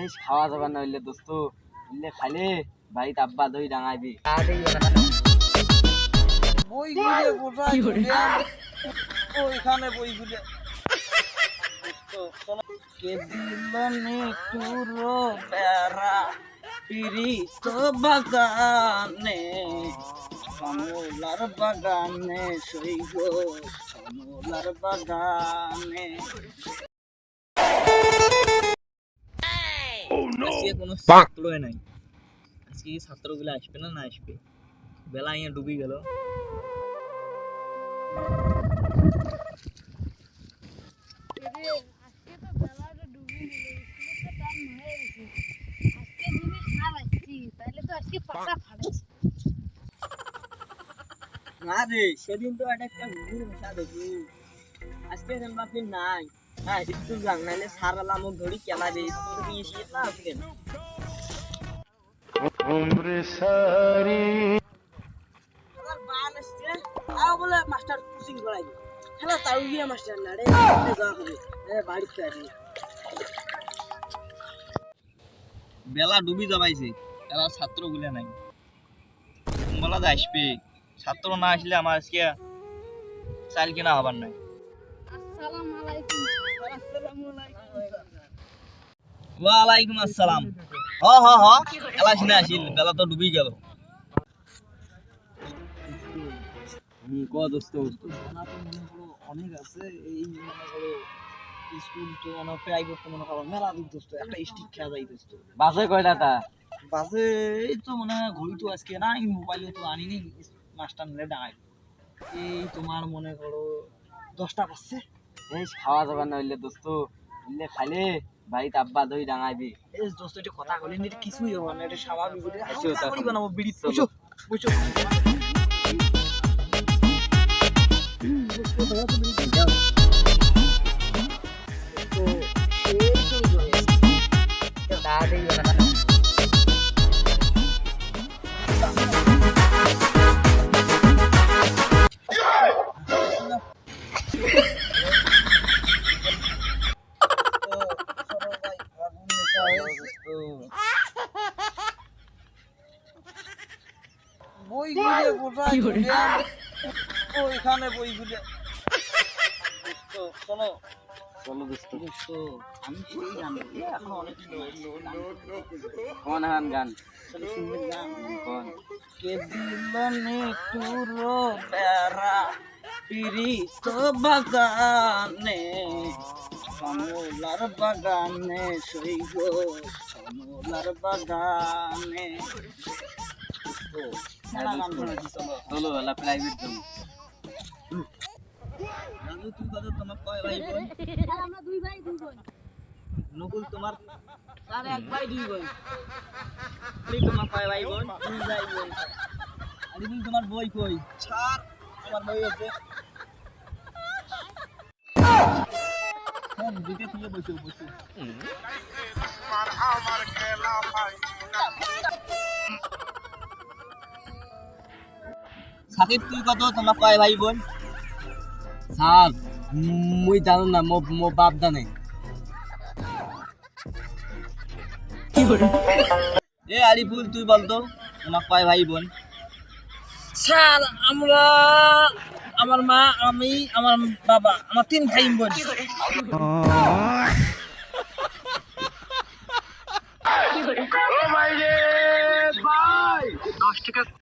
বেশ খাওয়া যাবে না হইলে দোস্ত হইলে খাইলে বাড়িতে আব্বা দই ডাঙাইবি বইগুলো কোথায় ওইখানে বইগুলো কে দিল নিকুরো বেড়া পিরিত বাগানে কমলার বাগানে সই গো কমলার বাগানে। আজকে কোনো ছাত্রই নাই, আজকে ছাত্রগুলো আসবে না আসবে, বেলা અહીંયા ডুবি গেল। না রে সেদিন তো একটা ঘুঘুর মশা দেখি, আজকে মাফি নাই। হ্যাঁ স্কুল যাক নাইলে সারা লামক ধরি কেলা রে স্কুল দিয়ে এসে না আসবে না। বলে মাস্টার কোচিং করাইবে খেলা তাও গিয়ে মাস্টার না রে যাওয়া হবে বাড়িতে আসবে। বেলা ডুবি যাবাইছে, এরা ছাত্র গুলা নাই, বলা আসবে ছাত্র না আসলে আমার আজকে চাল কিনা হবার নাই। ওয়ালাইকুম আসসালাম। হ হ হ এলাস না আসিল, বেলা তো ডুবি গেল। অনেক আছে এই মনে করো স্কুল তো অনেক প্রাইভেট তো মনে করো মেলা দূর দোস্ত, একটা স্টিক খেয়া যায় দোস্ত। বাসে কয়টা তা বাসে এই তো মনে হয় ঘড়ি তো আজকে নাই, মোবাইলে তো আনিনি, মাস্টার নিলে ডাঙাই এই তোমার মনে করো 10টা বাজছে। বেশ খাওয়া যাবে না হইলে দোস্ত হইলে খাইলে বাড়িতে আব্বা দই ডাঙাইবি। এই দোস্ত এটা কথা বলেন, এটা কিছুই হবে না, এটা স্বাভাবিক, আচ্ছা, তা এটা বানাবো বিড়ি। চলো। বুঝছো বইগুলো কোথায় ওইখানে বইগুলো। চলো চলো দোস্ত দোস্ত আমি সেই গান এখন অনেক কোন হান গান সুন্দর গান। কোন কে দিল নিকুরো বেড়া পিরিত বাগানে কমলার বাগানে সই গো কমলার বাগানে। চলো বেলা প্রাইভেট যাবো। দাদু তুই কত তোমার কয় ভাই বোন? আমরা দুই ভাই দুই বোন। নকুল তোমার আর এক ভাই দুই বোন। তুই তোমার কয় ভাই বোন? দুই ভাই বোন। আরিফুল তোমার বই কই? ছাড় আমার বই আছে। হ্যাঁ দিকে তুলে বসো বসো। আমার খেলা ভাই সাকিব তুই কত তোমার কয় ভাই বোন? স্যার মুই জানো না, মো বাপ জানে। এ আরিফুল তুই বলতো তোমার কয় ভাই বোন? স্যার আমরা আমার মা আমি আমার বাবা আমার 3 ভাই বোন। ও ভাই রে ভাই 10 টাকা